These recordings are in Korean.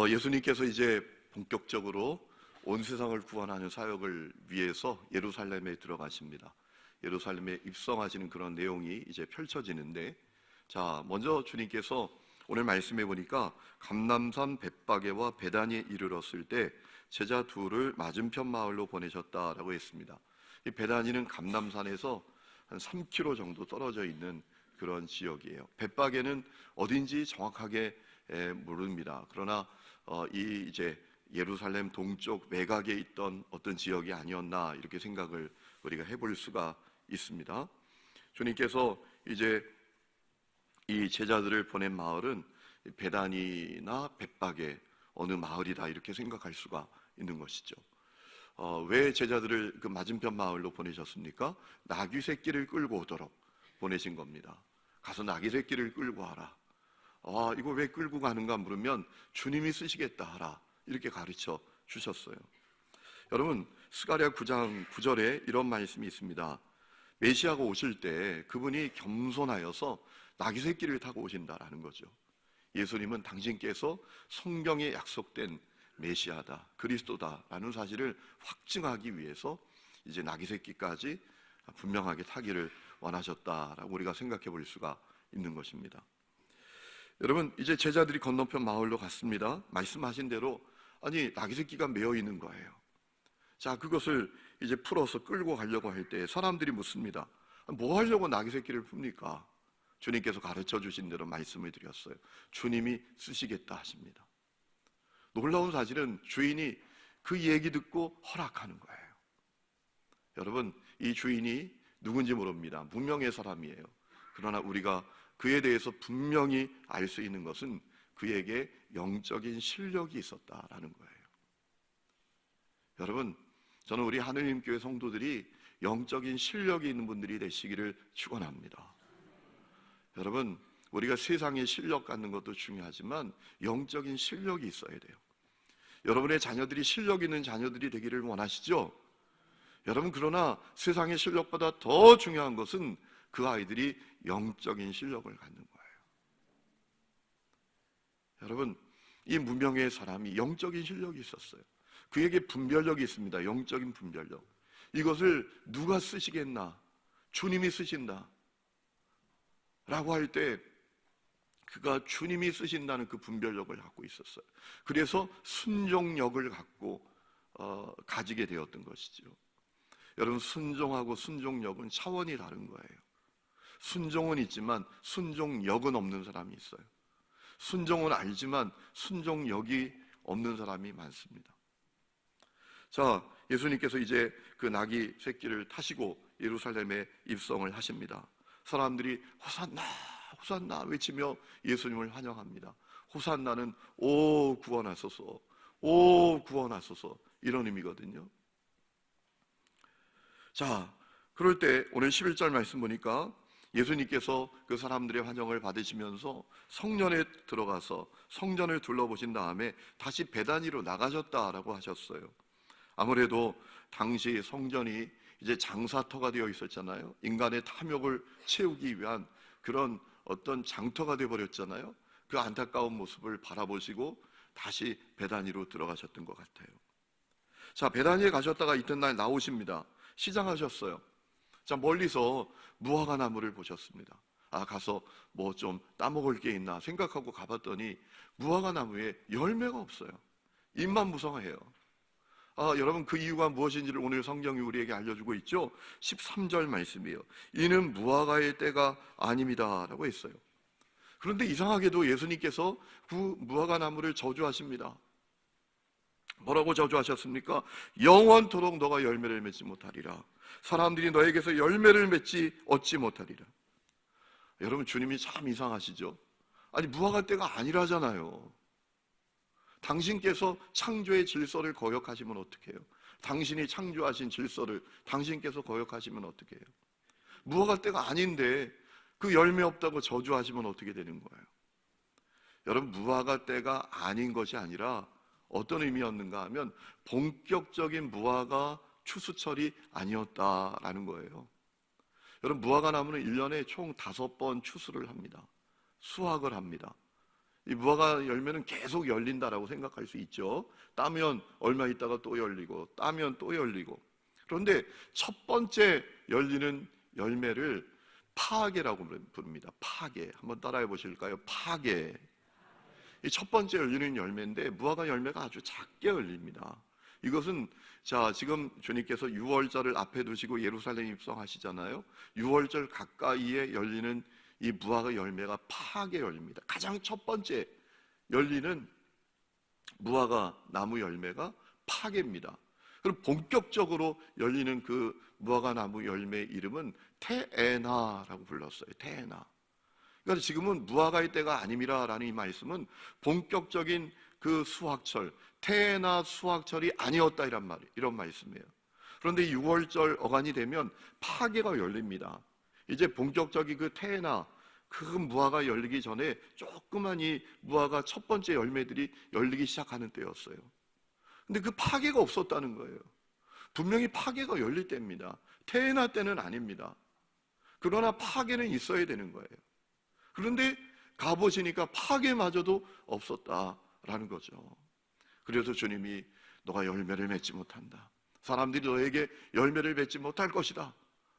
예수님께서 이제 본격적으로 온 세상을 구원하는 사역을 위해서 예루살렘에 들어가십니다. 예루살렘에 입성하시는 그런 내용이 이제 펼쳐지는데, 자, 먼저 주님께서 오늘 말씀해 보니까 감람산 벳바게와 베다니에 이르렀을 때 제자 둘을 맞은편 마을로 보내셨다라고 했습니다. 이 베다니는 감람산에서 한 3km 정도 떨어져 있는 그런 지역이에요. 벳바게는 어딘지 정확하게 모릅니다. 그러나 이제 예루살렘 동쪽 외곽에 있던 어떤 지역이 아니었나 이렇게 생각을 우리가 해볼 수가 있습니다. 주님께서 이제 이 제자들을 보낸 마을은 베다니나 벳바게 어느 마을이다 이렇게 생각할 수가 있는 것이죠. 왜 제자들을 그 맞은편 마을로 보내셨습니까? 나귀 새끼를 끌고 오도록 보내신 겁니다. 가서 나귀 새끼를 끌고 와라. 이거 왜 끌고 가는가 물으면 주님이 쓰시겠다 하라 이렇게 가르쳐 주셨어요. 여러분, 스가랴 9장 9절에 이런 말씀이 있습니다. 메시아가 오실 때 그분이 겸손하여서 나귀 새끼를 타고 오신다라는 거죠. 예수님은 당신께서 성경에 약속된 메시아다, 그리스도다라는 사실을 확증하기 위해서 이제 나귀 새끼까지 분명하게 타기를 원하셨다라고 우리가 생각해 볼 수가 있는 것입니다. 여러분, 이제 제자들이 건너편 마을로 갔습니다. 말씀하신 대로 나귀 새끼가 매어 있는 거예요. 자, 그것을 이제 풀어서 끌고 가려고 할 때 사람들이 묻습니다. 뭐 하려고 나귀 새끼를 풉니까? 주님께서 가르쳐 주신 대로 말씀을 드렸어요. 주님이 쓰시겠다 하십니다. 놀라운 사실은 주인이 그 얘기 듣고 허락하는 거예요. 여러분, 이 주인이 누군지 모릅니다. 무명의 사람이에요. 그러나 우리가 그에 대해서 분명히 알 수 있는 것은 그에게 영적인 실력이 있었다라는 거예요. 여러분, 저는 우리 하느님교회 성도들이 영적인 실력이 있는 분들이 되시기를 축원합니다. 여러분, 우리가 세상의 실력 갖는 것도 중요하지만 영적인 실력이 있어야 돼요. 여러분의 자녀들이 실력 있는 자녀들이 되기를 원하시죠? 여러분, 그러나 세상의 실력보다 더 중요한 것은 그 아이들이 영적인 실력을 갖는 거예요. 여러분, 이 무명의 사람이 영적인 실력이 있었어요. 그에게 분별력이 있습니다. 영적인 분별력. 이것을 누가 쓰시겠나? 주님이 쓰신다 라고 할 때 그가 주님이 쓰신다는 그 분별력을 갖고 있었어요. 그래서 순종력을 갖고 가지게 되었던 것이죠. 여러분, 순종하고 순종력은 차원이 다른 거예요. 순종은 있지만 순종력은 없는 사람이 있어요. 순종은 알지만 순종력이 없는 사람이 많습니다. 자, 예수님께서 이제 그 나귀 새끼를 타시고 예루살렘에 입성을 하십니다. 사람들이 호산나 호산나 외치며 예수님을 환영합니다. 호산나는 오 구원하소서, 오 구원하소서 이런 의미거든요. 자, 그럴 때 오늘 11절 말씀 보니까 예수님께서 그 사람들의 환영을 받으시면서 성전에 들어가서 성전을 둘러보신 다음에 다시 베다니로 나가셨다라고 하셨어요. 아무래도 당시 성전이 이제 장사터가 되어 있었잖아요. 인간의 탐욕을 채우기 위한 그런 어떤 장터가 되어버렸잖아요. 그 안타까운 모습을 바라보시고 다시 베다니로 들어가셨던 것 같아요. 자, 베다니에 가셨다가 이튿날 나오십니다. 시장하셨어요. 자, 멀리서 무화과 나무를 보셨습니다. 가서 뭐 좀 따먹을 게 있나 생각하고 가봤더니 무화과 나무에 열매가 없어요. 잎만 무성해요. 여러분, 그 이유가 무엇인지를 오늘 성경이 우리에게 알려주고 있죠. 13절 말씀이에요. 이는 무화과의 때가 아닙니다 라고 했어요. 그런데 이상하게도 예수님께서 그 무화과 나무를 저주하십니다. 뭐라고 저주하셨습니까? 영원토록 너가 열매를 맺지 못하리라. 사람들이 너에게서 열매를 맺지 얻지 못하리라. 여러분, 주님이 참 이상하시죠? 무화과 때가 아니라잖아요. 당신께서 창조의 질서를 거역하시면 어떡해요? 당신이 창조하신 질서를 당신께서 거역하시면 어떡해요? 무화과 때가 아닌데 그 열매 없다고 저주하시면 어떻게 되는 거예요? 여러분, 무화과 때가 아닌 것이 아니라 어떤 의미였는가 하면 본격적인 무화과 추수철이 아니었다라는 거예요. 여러분, 무화과 나무는 1년에 총 5번 추수를 합니다. 수확을 합니다. 이 무화과 열매는 계속 열린다라고 생각할 수 있죠. 따면 얼마 있다가 또 열리고, 따면 또 열리고. 그런데 첫 번째 열리는 열매를 파게라고 부릅니다. 파게. 한번 따라해 보실까요? 파게. 이 첫 번째 열리는 열매인데 무화과 열매가 아주 작게 열립니다. 이것은 지금 주님께서 유월절을 앞에 두시고 예루살렘 입성하시잖아요. 유월절 가까이에 열리는 이 무화과 열매가 파게 열립니다. 가장 첫 번째 열리는 무화과 나무 열매가 파게입니다. 그럼 본격적으로 열리는 그 무화과 나무 열매의 이름은 테에나라고 불렀어요. 테에나. 그러니까 지금은 무화과의 때가 아님이라라는 이 말씀은 본격적인 그 수확철, 테에나 수확철이 아니었다 이런 말씀이에요. 그런데 6월절 어간이 되면 파게가 열립니다. 이제 본격적인 그 테에나, 그 무화과 열리기 전에 조그만 이 무화과 첫 번째 열매들이 열리기 시작하는 때였어요. 근데 그 파게가 없었다는 거예요. 분명히 파게가 열릴 때입니다. 테에나 때는 아닙니다. 그러나 파게는 있어야 되는 거예요. 그런데 가보시니까 파게마저도 없었다라는 거죠. 그래서 주님이 너가 열매를 맺지 못한다. 사람들이 너에게 열매를 맺지 못할 것이다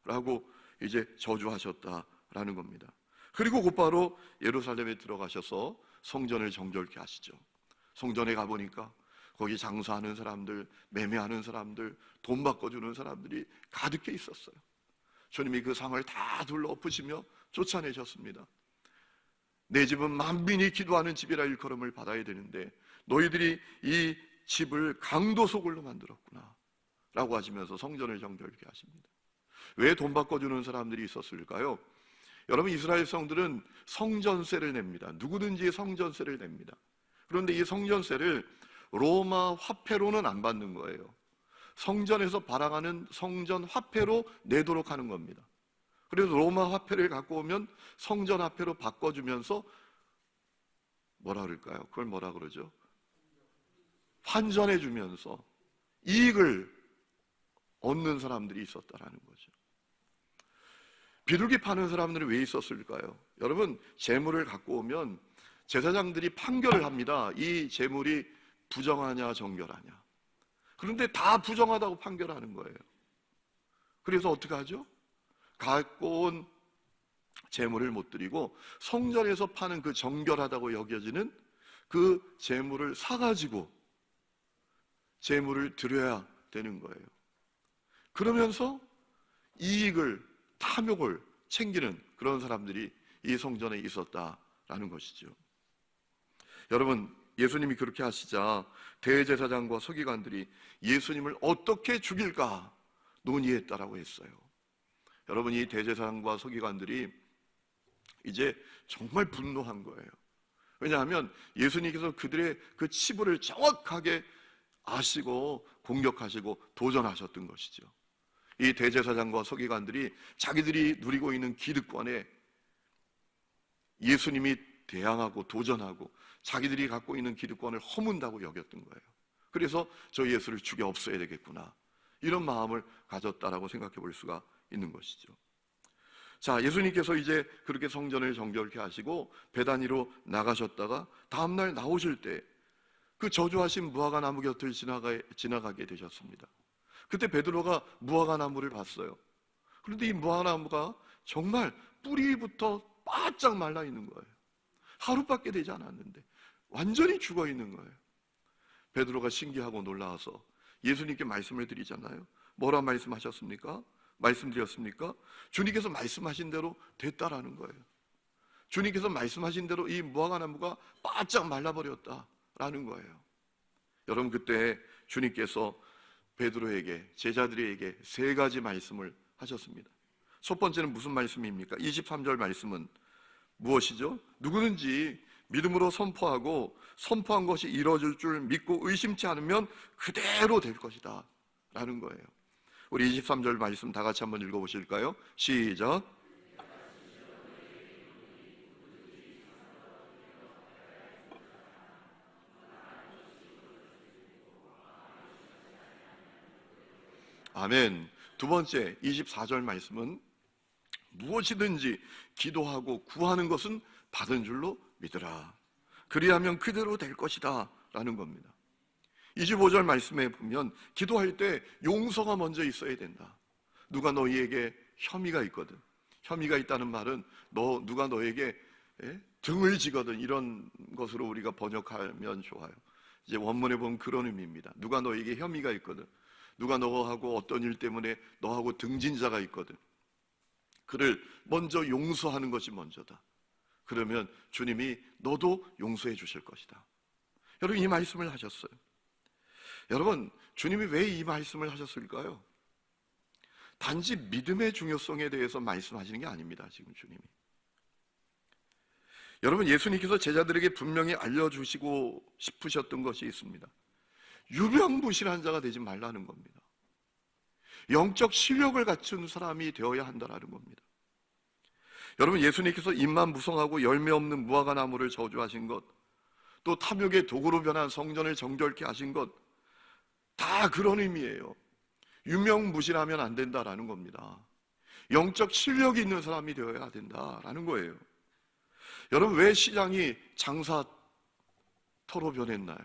라고 이제 저주하셨다라는 겁니다. 그리고 곧바로 예루살렘에 들어가셔서 성전을 정결케 하시죠. 성전에 가보니까 거기 장사하는 사람들, 매매하는 사람들, 돈 바꿔주는 사람들이 가득해 있었어요. 주님이 그 상을 다 둘러엎으시며 쫓아내셨습니다. 내 집은 만민이 기도하는 집이라 일컬음을 받아야 되는데 너희들이 이 집을 강도 소굴로 만들었구나 라고 하시면서 성전을 정결케 하십니다. 왜 돈 바꿔주는 사람들이 있었을까요? 여러분, 이스라엘 성들은 성전세를 냅니다. 누구든지 성전세를 냅니다. 그런데 이 성전세를 로마 화폐로는 안 받는 거예요. 성전에서 발행하는 성전 화폐로 내도록 하는 겁니다. 그래서 로마 화폐를 갖고 오면 성전 화폐로 바꿔주면서 뭐라 그럴까요? 그걸 뭐라 그러죠? 환전해 주면서 이익을 얻는 사람들이 있었다라는 거죠. 비둘기 파는 사람들은 왜 있었을까요? 여러분, 재물을 갖고 오면 제사장들이 판결을 합니다. 이 재물이 부정하냐 정결하냐. 그런데 다 부정하다고 판결하는 거예요. 그래서 어떻게 하죠? 갖고 온 재물을 못 드리고 성전에서 파는 그 정결하다고 여겨지는 그 재물을 사가지고 재물을 드려야 되는 거예요. 그러면서 이익을, 탐욕을 챙기는 그런 사람들이 이 성전에 있었다라는 것이죠. 여러분, 예수님이 그렇게 하시자 대제사장과 서기관들이 예수님을 어떻게 죽일까 논의했다라고 했어요. 여러분, 이 대제사장과 서기관들이 이제 정말 분노한 거예요. 왜냐하면 예수님께서 그들의 그 치부를 정확하게 아시고 공격하시고 도전하셨던 것이죠. 이 대제사장과 서기관들이 자기들이 누리고 있는 기득권에 예수님이 대항하고 도전하고 자기들이 갖고 있는 기득권을 허문다고 여겼던 거예요. 그래서 저 예수를 죽여 없애야 되겠구나, 이런 마음을 가졌다라고 생각해 볼 수가 있는 것이죠. 자, 예수님께서 이제 그렇게 성전을 정결케 하시고 베다니로 나가셨다가 다음날 나오실 때 그 저주하신 무화과 나무 곁을 지나가게 되셨습니다. 그때 베드로가 무화과 나무를 봤어요. 그런데 이 무화과 나무가 정말 뿌리부터 바짝 말라 있는 거예요. 하루밖에 되지 않았는데 완전히 죽어 있는 거예요. 베드로가 신기하고 놀라워서 예수님께 말씀을 드리잖아요. 뭐라 말씀하셨습니까? 말씀드렸습니까? 주님께서 말씀하신 대로 됐다라는 거예요. 주님께서 말씀하신 대로 이 무화과 나무가 바짝 말라버렸다라는 거예요. 여러분, 그때 주님께서 베드로에게, 제자들에게 세 가지 말씀을 하셨습니다. 첫 번째는 무슨 말씀입니까? 23절 말씀은 무엇이죠? 누구든지 믿음으로 선포하고 선포한 것이 이루어질 줄 믿고 의심치 않으면 그대로 될 것이다 라는 거예요. 우리 23절 말씀 다 같이 한번 읽어보실까요? 시작. 아멘. 두 번째 24절 말씀은 무엇이든지 기도하고 구하는 것은 받은 줄로 믿으라. 그리하면 그대로 될 것이다 라는 겁니다. 25절 말씀에 보면 기도할 때 용서가 먼저 있어야 된다. 누가 너희에게 혐의가 있거든, 혐의가 있다는 말은 누가 너에게 등을 지거든, 이런 것으로 우리가 번역하면 좋아요. 이제 원문에 보면 그런 의미입니다. 누가 너에게 혐의가 있거든, 누가 너하고 어떤 일 때문에 너하고 등진 자가 있거든, 그를 먼저 용서하는 것이 먼저다. 그러면 주님이 너도 용서해 주실 것이다. 여러분, 이 말씀을 하셨어요. 여러분, 주님이 왜 이 말씀을 하셨을까요? 단지 믿음의 중요성에 대해서 말씀하시는 게 아닙니다. 지금 주님이, 여러분, 예수님께서 제자들에게 분명히 알려주시고 싶으셨던 것이 있습니다. 유명무실한 자가 되지 말라는 겁니다. 영적 실력을 갖춘 사람이 되어야 한다는 겁니다. 여러분, 예수님께서 입만 무성하고 열매 없는 무화과 나무를 저주하신 것, 또 탐욕의 도구로 변한 성전을 정결케 하신 것, 다 그런 의미예요. 유명무실하면 안 된다라는 겁니다. 영적 실력이 있는 사람이 되어야 된다라는 거예요. 여러분, 왜 시장이 장사터로 변했나요?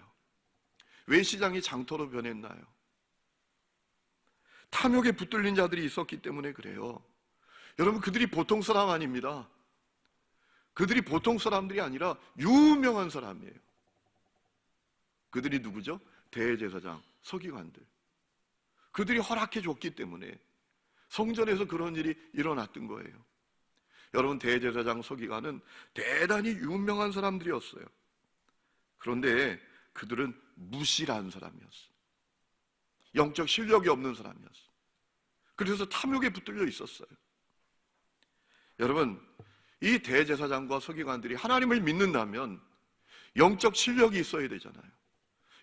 왜 시장이 장터로 변했나요? 탐욕에 붙들린 자들이 있었기 때문에 그래요. 여러분, 그들이 보통 사람 아닙니다. 그들이 보통 사람들이 아니라 유명한 사람이에요. 그들이 누구죠? 대제사장, 서기관들. 그들이 허락해 줬기 때문에 성전에서 그런 일이 일어났던 거예요. 여러분, 대제사장, 서기관은 대단히 유명한 사람들이었어요. 그런데 그들은 무실한 사람이었어요. 영적 실력이 없는 사람이었어요. 그래서 탐욕에 붙들려 있었어요. 여러분, 이 대제사장과 서기관들이 하나님을 믿는다면 영적 실력이 있어야 되잖아요.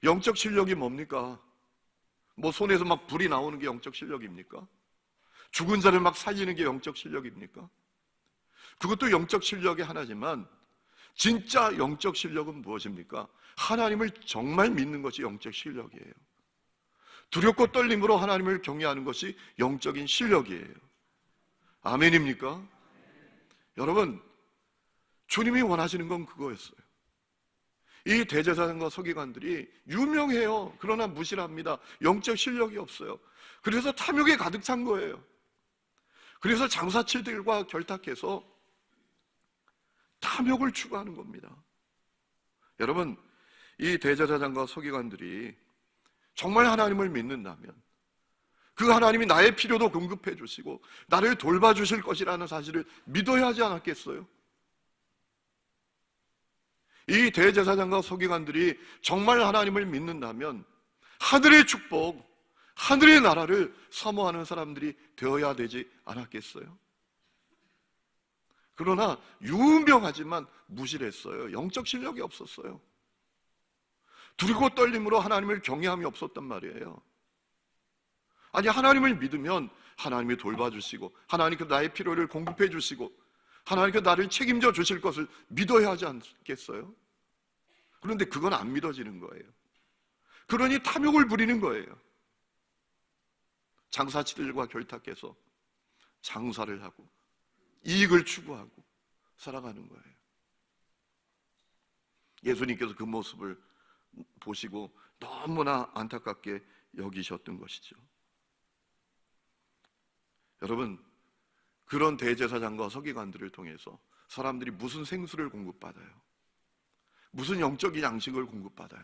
영적 실력이 뭡니까? 뭐 손에서 막 불이 나오는 게 영적 실력입니까? 죽은 자를 막 살리는 게 영적 실력입니까? 그것도 영적 실력의 하나지만 진짜 영적 실력은 무엇입니까? 하나님을 정말 믿는 것이 영적 실력이에요. 두렵고 떨림으로 하나님을 경외하는 것이 영적인 실력이에요. 아멘입니까? 여러분, 주님이 원하시는 건 그거였어요. 이 대제사장과 서기관들이 유명해요. 그러나 무실합니다. 영적 실력이 없어요. 그래서 탐욕에 가득 찬 거예요. 그래서 장사치들과 결탁해서 탐욕을 추구하는 겁니다. 여러분, 이 대제사장과 서기관들이 정말 하나님을 믿는다면 그 하나님이 나의 필요도 공급해 주시고 나를 돌봐주실 것이라는 사실을 믿어야 하지 않았겠어요? 이 대제사장과 서기관들이 정말 하나님을 믿는다면 하늘의 축복, 하늘의 나라를 사모하는 사람들이 되어야 되지 않았겠어요? 그러나 유명하지만 무실했어요. 영적 실력이 없었어요. 두리고 떨림으로 하나님을 경외함이 없었단 말이에요. 아니, 하나님을 믿으면 하나님이 돌봐주시고 하나님께서 나의 필요를 공급해 주시고 하나님께서 나를 책임져 주실 것을 믿어야 하지 않겠어요? 그런데 그건 안 믿어지는 거예요. 그러니 탐욕을 부리는 거예요. 장사치들과 결탁해서 장사를 하고 이익을 추구하고 살아가는 거예요. 예수님께서 그 모습을 보시고 너무나 안타깝게 여기셨던 것이죠. 여러분, 그런 대제사장과 서기관들을 통해서 사람들이 무슨 생수를 공급받아요? 무슨 영적인 양식을 공급받아요?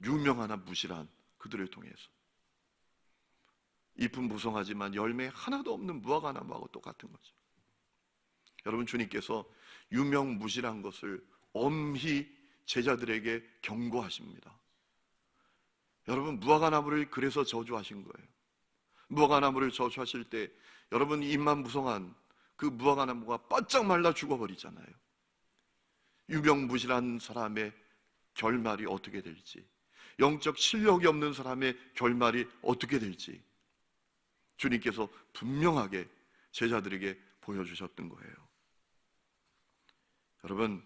유명하나 무실한 그들을 통해서. 잎은 무성하지만 열매 하나도 없는 무화과 나무하고 똑같은 거죠. 여러분, 주님께서 유명무실한 것을 엄히 제자들에게 경고하십니다. 여러분, 무화과 나무를 그래서 저주하신 거예요. 무화과 나무를 저주하실 때 여러분, 입만 무성한 그 무화과 나무가 바짝 말라 죽어버리잖아요. 유명무실한 사람의 결말이 어떻게 될지, 영적 실력이 없는 사람의 결말이 어떻게 될지 주님께서 분명하게 제자들에게 보여주셨던 거예요. 여러분,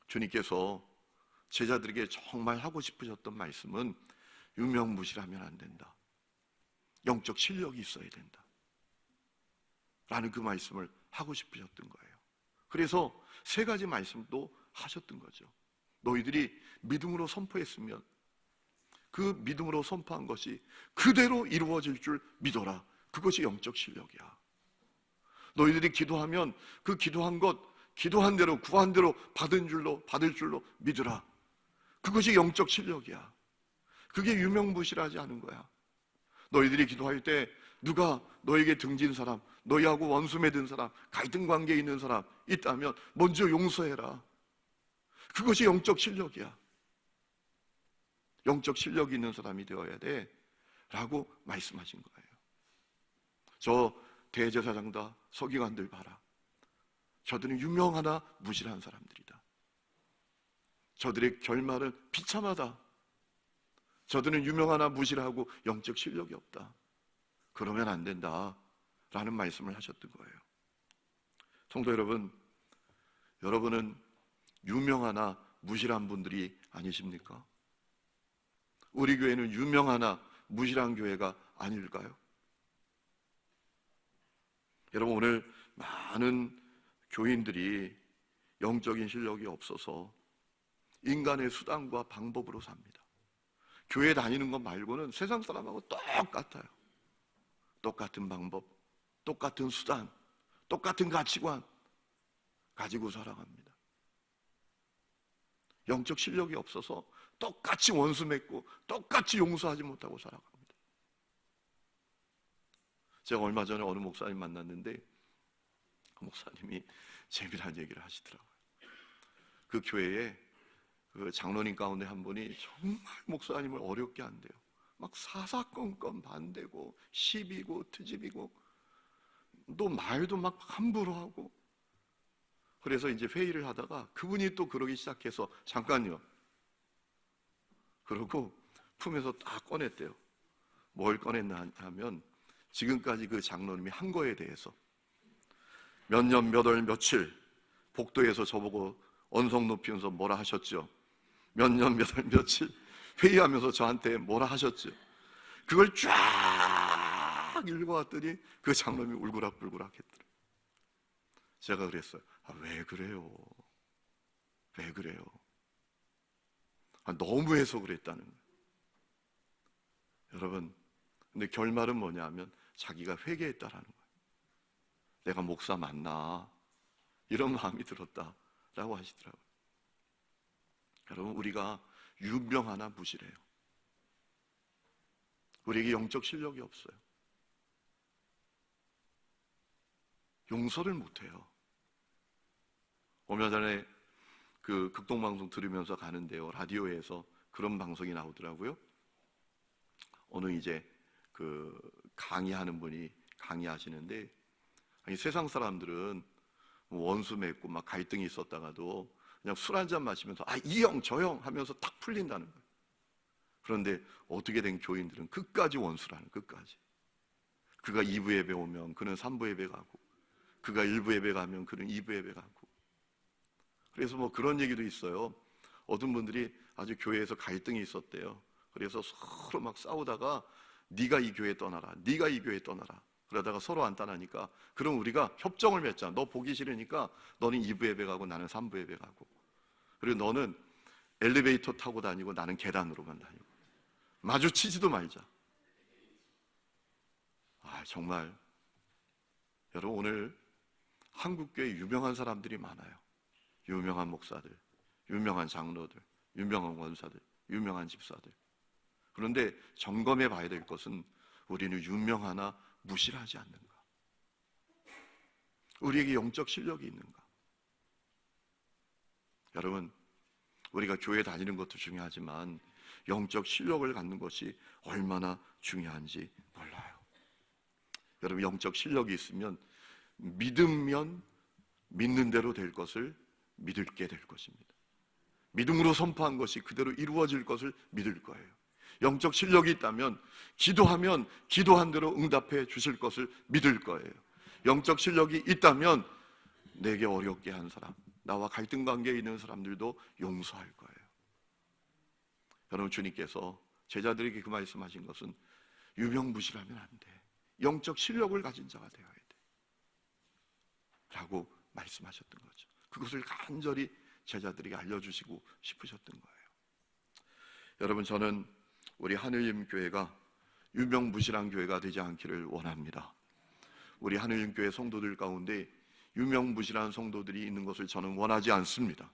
주님께서 제자들에게 정말 하고 싶으셨던 말씀은 유명무실하면 안 된다. 영적 실력이 있어야 된다. 라는 그 말씀을 하고 싶으셨던 거예요. 그래서 세 가지 말씀도 하셨던 거죠. 너희들이 믿음으로 선포했으면 그 믿음으로 선포한 것이 그대로 이루어질 줄 믿어라. 그것이 영적 실력이야. 너희들이 기도하면 그 기도한 것, 기도한 대로 구한 대로 받을 줄로 믿으라. 그것이 영적 실력이야. 그게 유명무실하지 않은 거야. 너희들이 기도할 때 누가 너에게 등진 사람, 너희하고 원수 맺은 사람, 갈등 관계에 있는 사람 있다면 먼저 용서해라. 그것이 영적 실력이야. 영적 실력이 있는 사람이 되어야 돼 라고 말씀하신 거예요. 저 대제사장과 서기관들 봐라. 저들은 유명하나 무실한 사람들이다. 저들의 결말은 비참하다. 저들은 유명하나 무실하고 영적 실력이 없다. 그러면 안 된다 라는 말씀을 하셨던 거예요. 성도 여러분, 여러분은 유명하나 무실한 분들이 아니십니까? 우리 교회는 유명하나 무실한 교회가 아닐까요? 여러분, 오늘 많은 교인들이 영적인 실력이 없어서 인간의 수단과 방법으로 삽니다. 교회 다니는 것 말고는 세상 사람하고 똑같아요. 똑같은 방법, 똑같은 수단, 똑같은 가치관 가지고 살아갑니다. 영적 실력이 없어서 똑같이 원수 맺고 똑같이 용서하지 못하고 살아갑니다. 제가 얼마 전에 어느 목사님 만났는데 그 목사님이 재미난 얘기를 하시더라고요. 그 교회에 그 장로님 가운데 한 분이 정말 목사님을 어렵게 한대요. 막 사사건건 반대고 시비고 트집이고 또 말도 막 함부로 하고. 그래서 이제 회의를 하다가 그분이 또 그러기 시작해서 잠깐요. 그러고 품에서 딱 꺼냈대요. 뭘 꺼냈나 하면 지금까지 그 장로님이 한 거에 대해서 몇 년 몇 월 며칠 복도에서 저보고 언성 높이면서 뭐라 하셨죠? 몇 년 몇 월 며칠 회의하면서 저한테 뭐라 하셨죠? 그걸 쫙 읽어왔더니 그 장로님이 울그락불그락 했더래요. 제가 그랬어요. 왜 그래요? 왜 그래요? 너무해서 그랬다는 거예요. 여러분, 근데 결말은 뭐냐면 자기가 회개했다라는 거예요. 내가 목사 맞나? 이런 마음이 들었다라고 하시더라고요. 여러분, 우리가 유명하나 무실해요. 우리에게 영적 실력이 없어요. 용서를 못해요. 얼마 전에 그 극동방송 들으면서 가는데요, 라디오에서 그런 방송이 나오더라고요. 어느 이제 그 강의하는 분이 강의하시는데, 아니, 세상 사람들은 원수 맺고 막 갈등이 있었다가도 그냥 술 한잔 마시면서 이 형 저 형 하면서 딱 풀린다는 거예요. 그런데 어떻게 된 교인들은 끝까지 원수라는, 끝까지. 그가 2부 예배 오면 그는 3부 예배 가고, 그가 1부 예배 가면 그는 2부 예배 가고. 그래서 뭐 그런 얘기도 있어요. 어떤 분들이 아주 교회에서 갈등이 있었대요. 그래서 서로 막 싸우다가 네가 이 교회 떠나라, 네가 이 교회 떠나라. 그러다가 서로 안 떠나니까 그럼 우리가 협정을 맺자. 너 보기 싫으니까 너는 2부 예배 가고 나는 3부 예배 가고, 그리고 너는 엘리베이터 타고 다니고 나는 계단으로만 다니고, 마주치지도 말자. 정말 여러분, 오늘 한국교회에 유명한 사람들이 많아요. 유명한 목사들, 유명한 장로들, 유명한 원사들, 유명한 집사들. 그런데 점검해 봐야 될 것은 우리는 유명하나 무실하지 않는가? 우리에게 영적 실력이 있는가? 여러분, 우리가 교회 다니는 것도 중요하지만 영적 실력을 갖는 것이 얼마나 중요한지 몰라요. 여러분, 영적 실력이 있으면 믿으면 믿는 대로 될 것을 믿게 될 것입니다. 믿음으로 선포한 것이 그대로 이루어질 것을 믿을 거예요. 영적 실력이 있다면 기도하면 기도한 대로 응답해 주실 것을 믿을 거예요. 영적 실력이 있다면 내게 어렵게 한 사람, 나와 갈등 관계에 있는 사람들도 용서할 거예요. 여러분, 주님께서 제자들에게 그 말씀하신 것은 유명무실하면 안 돼. 영적 실력을 가진 자가 되어야 돼 라고 말씀하셨던 거죠. 그것을 간절히 제자들에게 알려주시고 싶으셨던 거예요. 여러분, 저는 우리 하늘림교회가 유명무실한 교회가 되지 않기를 원합니다. 우리 하늘림교회 성도들 가운데 유명무실한 성도들이 있는 것을 저는 원하지 않습니다.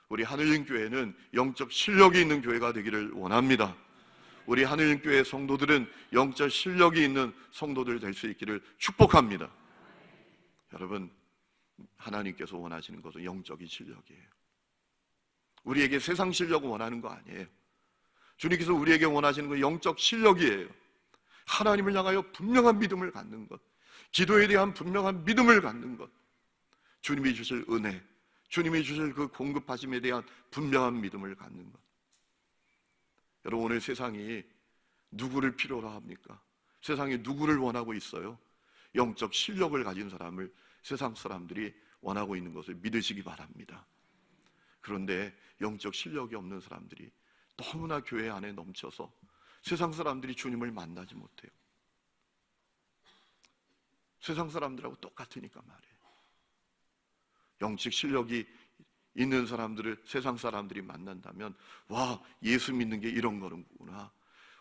우리 하늘림교회는 영적 실력이 있는 교회가 되기를 원합니다. 우리 하늘림교회 성도들은 영적 실력이 있는 성도들 될 수 있기를 축복합니다. 여러분, 하나님께서 원하시는 것은 영적인 실력이에요. 우리에게 세상 실력을 원하는 거 아니에요. 주님께서 우리에게 원하시는 건 영적 실력이에요. 하나님을 향하여 분명한 믿음을 갖는 것, 기도에 대한 분명한 믿음을 갖는 것, 주님이 주실 은혜, 주님이 주실 그 공급하심에 대한 분명한 믿음을 갖는 것. 여러분, 오늘 세상이 누구를 필요로 합니까? 세상이 누구를 원하고 있어요? 영적 실력을 가진 사람을 세상 사람들이 원하고 있는 것을 믿으시기 바랍니다. 그런데 영적 실력이 없는 사람들이 너무나 교회 안에 넘쳐서 세상 사람들이 주님을 만나지 못해요. 세상 사람들하고 똑같으니까 말이에요. 영적 실력이 있는 사람들을 세상 사람들이 만난다면, 와, 예수 믿는 게 이런 거구나,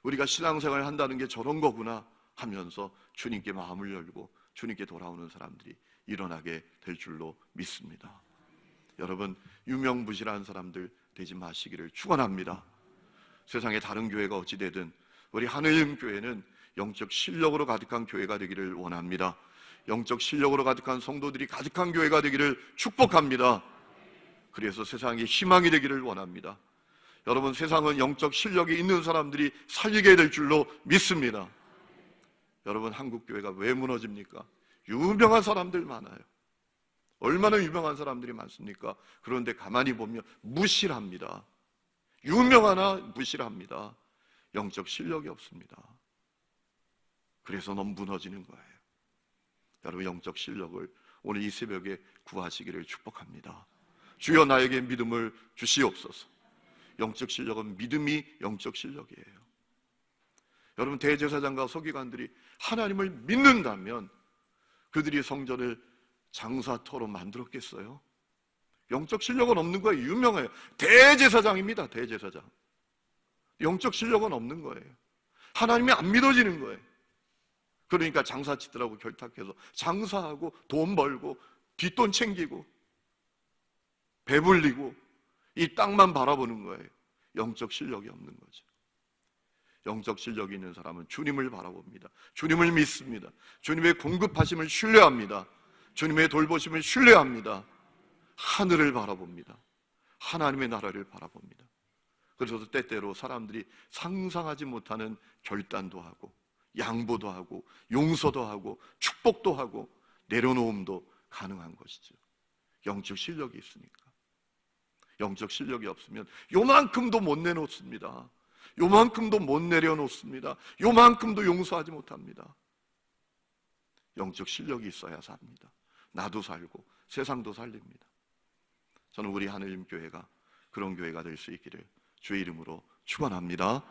우리가 신앙생활 한다는 게 저런 거구나 하면서 주님께 마음을 열고 주님께 돌아오는 사람들이 일어나게 될 줄로 믿습니다. 여러분, 유명무실한 사람들 되지 마시기를 축원합니다. 세상의 다른 교회가 어찌 되든 우리 하늘림 교회는 영적 실력으로 가득한 교회가 되기를 원합니다. 영적 실력으로 가득한 성도들이 가득한 교회가 되기를 축복합니다. 그래서 세상에 희망이 되기를 원합니다. 여러분, 세상은 영적 실력이 있는 사람들이 살리게 될 줄로 믿습니다. 여러분, 한국 교회가 왜 무너집니까? 유명한 사람들 많아요. 얼마나 유명한 사람들이 많습니까? 그런데 가만히 보면 무실합니다. 유명하나 무실합니다. 영적 실력이 없습니다. 그래서 너무 무너지는 거예요. 여러분, 영적 실력을 오늘 이 새벽에 구하시기를 축복합니다. 주여, 나에게 믿음을 주시옵소서. 영적 실력은 믿음이 영적 실력이에요. 여러분, 대제사장과 서기관들이 하나님을 믿는다면 그들이 성전을 장사터로 만들었겠어요? 영적 실력은 없는 거예요. 유명해요. 대제사장입니다. 대제사장. 영적 실력은 없는 거예요. 하나님이 안 믿어지는 거예요. 그러니까 장사치들하고 결탁해서 장사하고 돈 벌고 뒷돈 챙기고 배불리고 이 땅만 바라보는 거예요. 영적 실력이 없는 거죠. 영적 실력이 있는 사람은 주님을 바라봅니다. 주님을 믿습니다. 주님의 공급하심을 신뢰합니다. 주님의 돌보심을 신뢰합니다. 하늘을 바라봅니다. 하나님의 나라를 바라봅니다. 그래서 때때로 사람들이 상상하지 못하는 결단도 하고 양보도 하고 용서도 하고 축복도 하고 내려놓음도 가능한 것이죠. 영적 실력이 있으니까. 영적 실력이 없으면 요만큼도 못 내놓습니다. 요만큼도 못 내려놓습니다. 요만큼도 용서하지 못합니다. 영적 실력이 있어야 삽니다. 나도 살고 세상도 살립니다. 저는 우리 하늘림 교회가 그런 교회가 될 수 있기를 주의 이름으로 축원합니다.